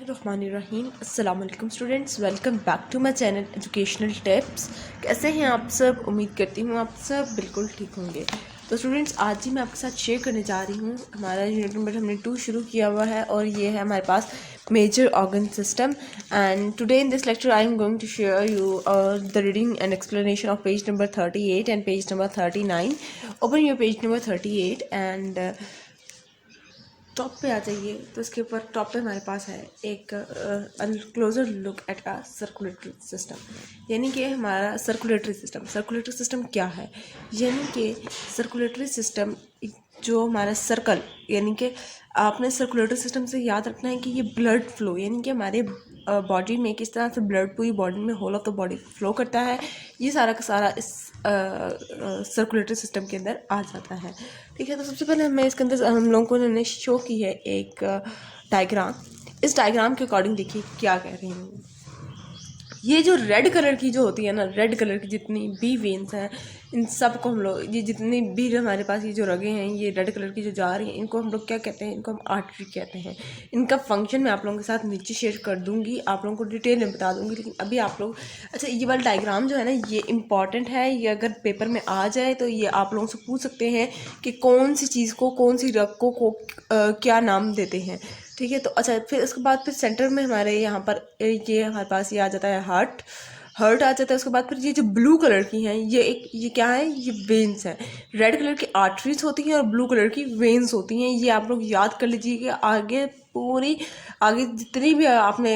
बिस्मिल्लाहिर्रहमानिर्रहीम। अस्सलाम वालेकुम students, welcome back to my channel educational tips. कैसे हैं आप सब? उम्मीद करती हूँ आप सब बिल्कुल ठीक होंगे। तो स्टूडेंट्स, आज ही मैं आपके साथ शेयर करने जा रही हूँ। हमारा यूनिट नंबर हमने 2 शुरू किया हुआ है और ये है हमारे पास major organ system. And today in this lecture I am going to share you the reading and explanation of page number 38 and page number 39। Open your page number 38 and top पे आ जाइए। तो इसके ऊपर टॉप पे हमारे पास है एक closure look at a circulatory system, यानी कि हमारा सर्कुलेटरी सिस्टम क्या है। यानी कि सर्कुलेटरी सिस्टम जो हमारा सर्कल, यानी कि आपने सर्कुलेटरी सिस्टम से याद रखना है कि ये ब्लड फ्लो, यानी कि हमारे बॉडी में किस तरह से ब्लड पूरी बॉडी में whole of the body flow करता है, ये सारा का सारा इस सर्कुलेटरी सिस्टम के अंदर आ जाता है। ठीक है, तो सबसे पहले हमें इसके अंदर हम लोगों ने शो की है एक डायग्राम। इस डायग्राम के अकॉर्डिंग देखिए क्या कह रही हूँ। ये जो रेड कलर की जो होती है ना, रेड कलर की जितनी भी वेन्स हैं, इन सब को हम लोग, ये जितनी भी हमारे पास ये जो रगें हैं, ये रेड कलर की जो जा रही हैं, इनको हम लोग क्या कहते हैं? इनको हम आर्टरी कहते हैं। इनका फंक्शन मैं आप लोगों के साथ नीचे शेयर कर दूंगी, आप लोगों को डिटेल में बता दूंगी। लेकिन अभी आप लोग, अच्छा, ये वाला डायग्राम जो है ना, ये इंपॉर्टेंट है। ये अगर पेपर में आ जाए तो ये आप लोगों से पूछ सकते हैं कि कौन सी चीज़ को, कौन सी रग को क्या नाम देते हैं। ठीक है, तो अच्छा, फिर उसके बाद फिर सेंटर में हमारे यहाँ पर ये हमारे पास ये आ जाता है हर्ट आ जाता है। उसके बाद फिर ये जो ब्लू कलर की हैं, ये क्या है? ये वेन्स हैं। रेड कलर की आर्टरीज होती हैं और ब्लू कलर की वेन्स होती हैं। ये आप लोग याद कर लीजिए कि आगे आगे जितनी भी आपने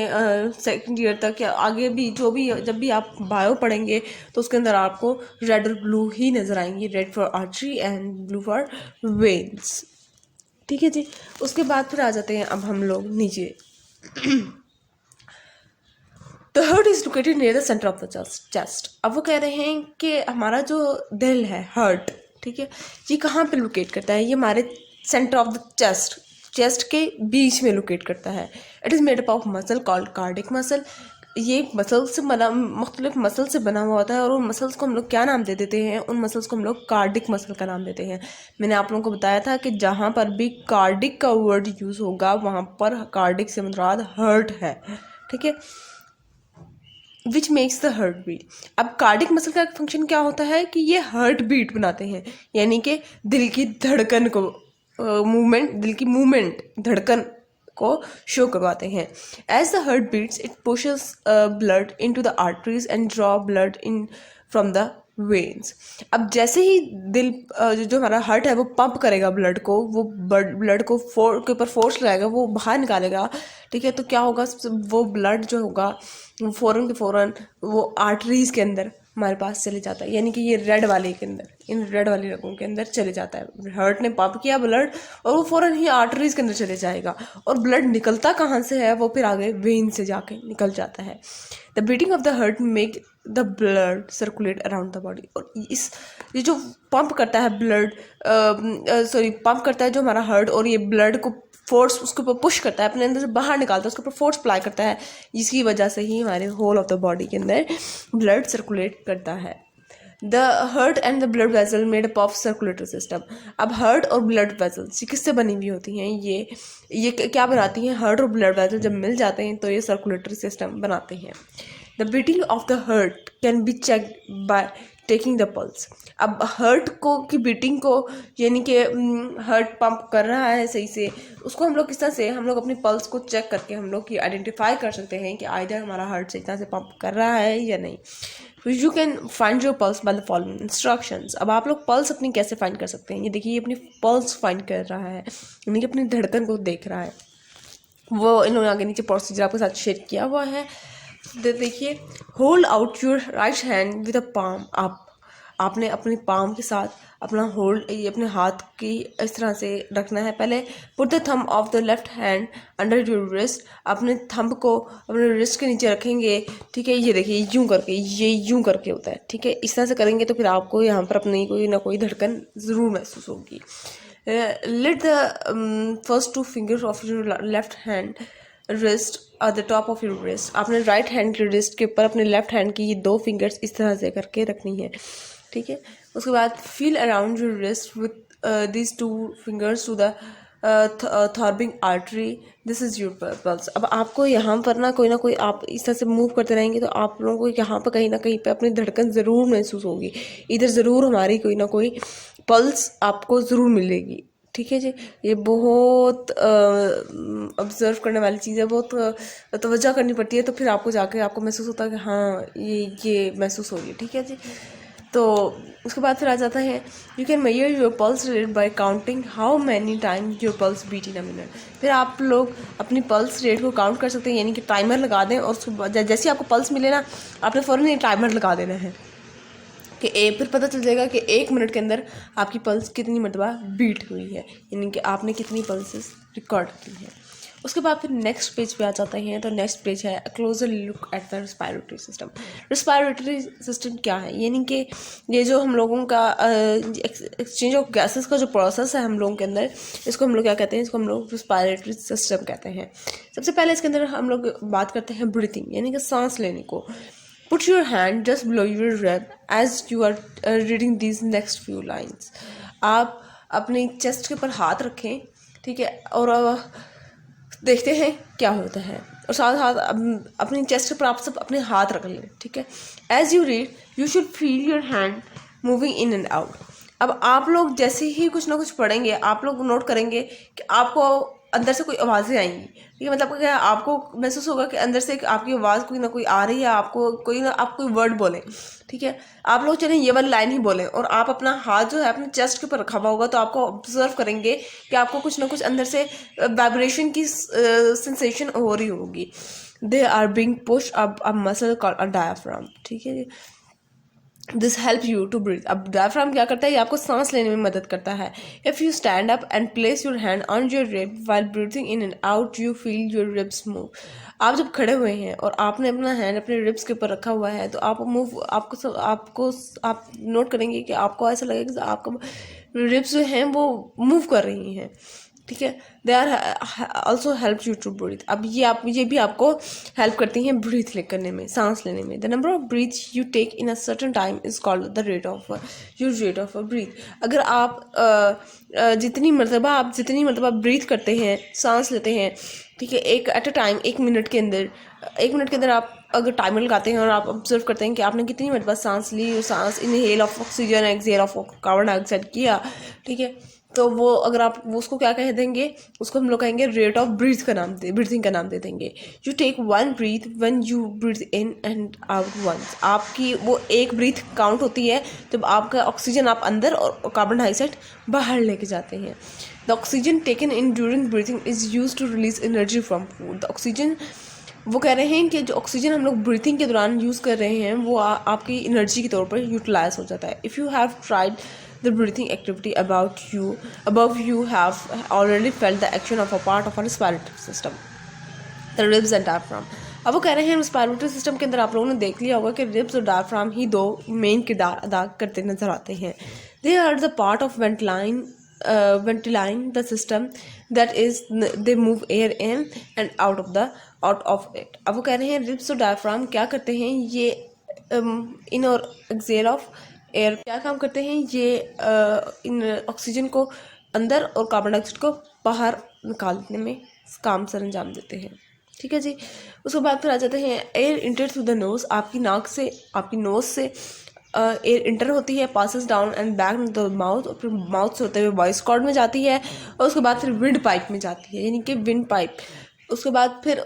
सेकंड ईयर तक या आगे भी जो भी, जब भी आप बायो पढ़ेंगे तो उसके अंदर आपको रेड और ब्लू ही नजर आएंगी। Red for artery and blue for veins. ठीक है जी। उसके बाद फिर आ जाते हैं अब हम लोग नीचे। The heart is located near the centre of the chest. अब वो कह रहे हैं कि हमारा जो दिल है, हार्ट, ठीक है, ये कहाँ पे लोकेट करता है? ये हमारे सेंटर ऑफ द चेस्ट के बीच में लोकेट करता है। It is made up of muscle called cardiac muscle. ये मसल से बना, मुख्तलिफ मसल से बना हुआ होता है और उन मसल्स को हम लोग क्या नाम दे देते हैं? उन मसल्स को हम लोग कार्डिक मसल का नाम देते हैं। मैंने आप लोगों को बताया था कि जहाँ पर भी कार्डिक का वर्ड यूज़ होगा वहाँ पर कार्डिक से मुराद हर्ट है। ठीक है, which makes the heart beat. अब कार्डिक मसल का फंक्शन क्या होता है कि ये हार्ट बीट बनाते हैं, यानी कि दिल की धड़कन को मूवमेंट, दिल की मूवमेंट, धड़कन को शो करवाते हैं। As the heart beats it pushes blood into the arteries and draw blood in from the veins. अब जैसे ही दिल जो हमारा हार्ट है वो पंप करेगा ब्लड को, वो ब्लड को के ऊपर फोर्स लगाएगा, वो बाहर निकालेगा। ठीक है, तो क्या होगा? वो ब्लड जो होगा वो फ़ौरन के फ़ौरन वो आर्टरीज़ के अंदर हमारे पास चले जाता है, यानी कि ये रेड वाले के अंदर, इन रेड वाली रगों के अंदर चले जाता है। हार्ट ने पंप किया ब्लड और वो फ़ौरन ही आर्टरीज़ के अंदर चले जाएगा। और ब्लड निकलता कहाँ से है? वो फिर आगे वेन से जाके निकल जाता है। The beating of the heart make the blood circulate around the body. और ये जो पंप करता है ब्लड, पंप करता है जो हमारा हार्ट, और ये ब्लड को फोर्स उसके ऊपर पुश करता है, अपने अंदर से बाहर निकालता है, उसके ऊपर फोर्स अप्लाई करता है। इसकी वजह से ही हमारे होल ऑफ द बॉडी के अंदर ब्लड सर्कुलेट करता है। The heart and the blood vessel made up of circulatory system. अब हार्ट और ब्लड वेसल्स किससे बनी हुई होती हैं? ये क्या बनाती हैं? हार्ट और ब्लड वेसल जब मिल जाते हैं तो ये सर्कुलेटरी सिस्टम बनाते हैं। The beating of the heart can be checked by taking the pulse. अब हार्ट को की बीटिंग को, यानी कि हार्ट पंप कर रहा है सही से, उसको हम लोग किस तरह से, हम लोग अपनी पल्स को चेक करके हम लोग ये आइडेंटिफाई कर सकते हैं कि आइदर हमारा हार्ट सही तरह से पंप कर रहा है या नहीं। You can find your pulse by the following instructions. अब आप लोग पल्स अपनी कैसे फाइंड कर सकते हैं? ये देखिए, ये अपनी पल्स फाइंड कर रहा है, यानी कि अपनी धड़कन को देख रहा है। वो इन्होंने आगे नीचे प्रोसीजर आपके साथ शेयर किया हुआ है। देखिए, hold out your right hand with a palm up. आपने अपनी पाम के साथ अपना होल्ड, ये अपने हाथ की इस तरह से रखना है। पहले put the thumb of the left hand under your wrist. अपने थंब को अपने रिस्ट के नीचे रखेंगे। ठीक है, ये देखिए, यूं करके, ये यूं करके होता है। ठीक है, इस तरह से करेंगे तो फिर आपको यहाँ पर अपनी कोई ना कोई धड़कन ज़रूर महसूस होगी। Let the first 2 fingers of your left hand wrist at the top of your wrist। आपने राइट हैंड की रिस्ट के ऊपर अपने लेफ्ट हैंड की ये 2 फिंगर्स इस तरह से करके रखनी है। ठीक है, उसके बाद feel around your wrist with these 2 fingers to the throbbing artery, this is your pulse. अब आपको यहाँ पर ना कोई आप इस तरह से मूव करते रहेंगे तो आप लोगों को यहाँ पर कहीं ना कहीं पे अपनी धड़कन ज़रूर महसूस होगी, इधर ज़रूर हमारी कोई ना कोई पल्स आपको ज़रूर मिलेगी। ठीक है जी, ये बहुत ऑब्ज़र्व करने वाली चीज़ है, बहुत तवज्जो करनी पड़ती है, तो फिर आपको जाके आपको महसूस होता है कि हाँ ये महसूस होगी। ठीक है जी, तो उसके बाद फिर आ जाता है you can measure your pulse rate by counting how many time your pulse beat in a minute. फिर आप लोग अपनी पल्स रेट को काउंट कर सकते हैं, यानी कि टाइमर लगा दें और जैसे ही आपको पल्स मिले ना आपने फ़ौरन ये टाइमर लगा देना है कि फिर पता चल जाएगा कि 1 मिनट के अंदर आपकी पल्स कितनी मरतबा बीट हुई है, यानी कि आपने कितनी पल्सेस रिकॉर्ड की हैं। उसके बाद फिर नेक्स्ट पेज पे आ जाते हैं, तो नेक्स्ट पेज है closure look at the respiratory system. Respiratory system क्या है, यानी कि ये जो हम लोगों का एक्सचेंज ऑफ गैसेस का जो प्रोसेस है हम लोगों के अंदर, इसको हम लोग क्या कहते हैं, इसको हम लोग रेस्पिरेटरी सिस्टम कहते हैं। सबसे पहले इसके अंदर हम लोग बात करते हैं ब्रीथिंग, यानी कि सांस लेने को। Put your hand just below your rib as you are reading these next few lines. आप अपनी चेस्ट के ऊपर हाथ रखें, ठीक है, और देखते हैं क्या होता है, और साथ साथ अपनी चेस्ट के ऊपर आप सब अपने हाथ रख लें। ठीक है, as you read you should feel your hand moving in and out. अब आप लोग जैसे ही कुछ ना कुछ पढ़ेंगे आप लोग नोट करेंगे कि आपको अंदर से कोई आवाज़ें आएंगी। ठीक है, मतलब क्या आपको महसूस होगा कि अंदर से आपकी आवाज़ कोई ना कोई आ रही है, आपको कोई ना आप कोई वर्ड बोलें। ठीक है, आप लोग चलें ये वाली लाइन ही बोलें और आप अपना हाथ जो है अपने चेस्ट के ऊपर रखा हुआ होगा, तो आपको ऑब्जर्व करेंगे कि आपको कुछ ना कुछ अंदर से वाइब्रेशन की सेंसेशन हो रही होगी। They are being pushed up a muscle called a diaphragm. ठीक है, this help you to breathe. अब डायफ्राम क्या करता है, ये आपको सांस लेने में मदद करता है। If you stand up and place your hand on your rib while breathing in and out you feel your ribs move. आप जब खड़े हुए हैं और आपने अपना हैंड अपने रिब्स के ऊपर रखा हुआ है, तो आप आप नोट करेंगे कि आपको ऐसा लगेगा कि आपका रिब्स जो हैं वो मूव कर रही हैं। ठीक है, they are also help you to breathe. अब ये भी आपको हेल्प करती हैं ब्रीथ करने में, सांस लेने में। The number of breath you take in a certain time is called the rate of breath. अगर आप जितनी मरतबा ब्रीथ करते हैं, सांस लेते हैं, ठीक है, एक एट अ टाइम, 1 मिनट के अंदर आप अगर टाइमर लगाते हैं और आप ऑब्जर्व करते हैं कि आपने कितनी मरतबा सांस ली, सांस inhale of oxygen, exhale of carbon dioxide किया। ठीक है, तो वो अगर आप उसको क्या कह देंगे, उसको हम लोग कहेंगे रेट ऑफ ब्रीथिंग का नाम दे देंगे। You take 1 breath when you breathe in and out once. आपकी वो 1 ब्रीथ काउंट होती है जब आपका ऑक्सीजन आप अंदर और कार्बन डाइऑक्साइड बाहर लेके जाते हैं। The oxygen taken in during breathing is use to release energy from food. The oxygen, वो कह रहे हैं कि जो ऑक्सीजन हम लोग ब्रीथिंग के दौरान यूज़ कर रहे हैं वो आपकी एनर्जी के तौर पर यूटिलाइज हो जाता है। If you have tried the breathing activity above you have already felt the action of a part of a respiratory system, the ribs and diaphragm। अब वो कह रहे हैं रेस्पिरेटरी सिस्टम के अंदर आप लोगों ने देख लिया होगा कि रिब्स और डायफ्राम ही 2 मेन किरदार अदा करते नजर आते हैं। They are the part of ventiline the system, that is they move air in and out of it। अब वो कह रहे हैं रिब्स और डायफ्राम क्या करते हैं, ये इन और एक्सहेल ऑफ एयर क्या काम करते हैं, ये इन ऑक्सीजन को अंदर और कार्बन डाइऑक्साइड को बाहर निकालने में काम सर अंजाम देते हैं। ठीक है जी, उसके बाद फिर आ जाते हैं air inter through the nose. आपकी नोज से एयर इंटर होती है, passes down and back the mouth, और फिर माउथ से होते हुए वॉइस कॉर्ड में जाती है, और उसके बाद फिर विंड पाइप में जाती है, यानी कि विंड पाइप। उसके बाद फिर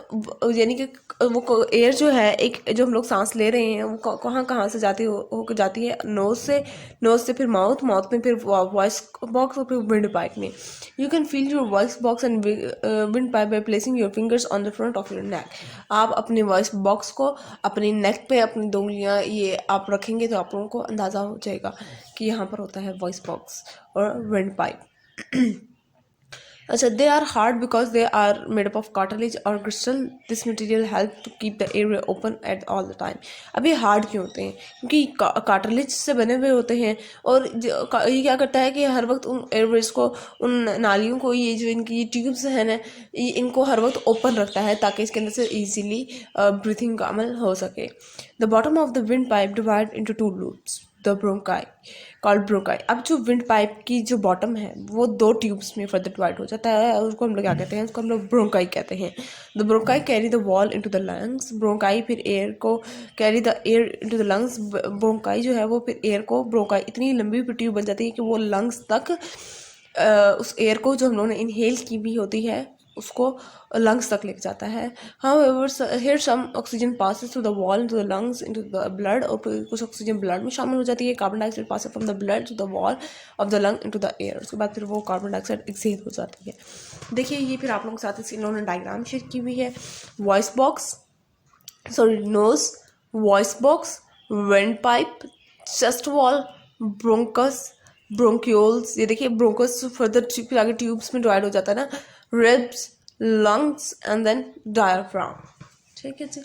यानी कि वो एयर जो है, एक जो हम लोग सांस ले रहे हैं वो कहाँ से होकर जाती है, नोज से फिर माउथ में फिर वॉइस बॉक्स और फिर विंड पाइप में। You can feel your voice box and wind pipe by placing your fingers on the front of your neck. आप अपने वॉइस बॉक्स को अपनी नेक पे अपनी 2 उंगलियां ये आप रखेंगे तो आप लोगों को अंदाज़ा हो जाएगा कि यहाँ पर होता है वॉइस बॉक्स और विंड पाइप। अच्छा, they are hard because they are made up of cartilage और crystal. This material help to keep the air open at all the time. अब ये हार्ड क्यों होते हैं, क्योंकि कार्टिलेज से बने हुए होते हैं, और ये क्या करता है कि हर वक्त उन एयरवेज को, उन नालियों को, ये जो इनकी ट्यूब्स हैं ना, इनको हर वक्त ओपन रखता है ताकि इसके अंदर से ईजीली ब्रीथिंग का अमल हो सके। The bottom of the wind pipe divide into 2 loops. The bronchi called bronchi. अब जो विंड पाइप की जो बॉटम है वो 2 ट्यूब्स में फर्दर डिवाइड हो जाता है, और उसको हम लोग क्या कहते हैं, उसको हम लोग ब्रोंकाई कहते हैं। The bronchi carry the wall into the lungs. Bronchi फिर एयर को carry the air into the lungs. Bronchi जो है वो फिर एयर को, ब्रोंकाई इतनी लंबी ट्यूब बन जाती है कि वो लंग्स तक उस एयर को जो हम लोगों ने इनहेल की भी होती है उसको लंग्स तक लेके जाता है। However here some oxygen passes through the wall into the lungs into the blood, और कुछ ऑक्सीजन ब्लड में शामिल हो जाती है। Carbon dioxide pass from the blood to the wall of the lung into the air. उसके बाद फिर वो कार्बन डाइऑक्साइड एक्सहेल हो जाती है। देखिए ये फिर आप लोगों के साथ इन्होंने डायग्राम शेयर की हुई है। Voice box, sorry nose, voice box, windpipe, chest wall, bronchus, bronchioles. ये देखिए ब्रोंकस फर्दर फिर आगे ट्यूब्स में डिवाइड हो जाता है ना, ribs, lungs and then diaphragm. ठीक है जी,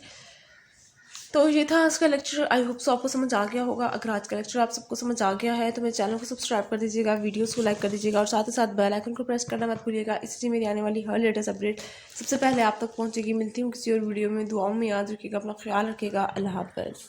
तो ये था आज का लेक्चर। आई होप सो आपको समझ आ गया होगा। अगर आज का लेक्चर आप सबको समझ आ गया है तो मेरे चैनल को सब्सक्राइब कर दीजिएगा, वीडियोस को लाइक कर दीजिएगा, और साथ ही साथ बेल आइकन को प्रेस करना मत भूलिएगा। इससे मेरी आने वाली हर लेटेस्ट अपडेट सबसे पहले आप तक पहुंचेगी। मिलती हूँ किसी और वीडियो में। दुआओं में याद रखिएगा, अपना ख्याल रखिएगा। अल्लाह हाफ़िज़।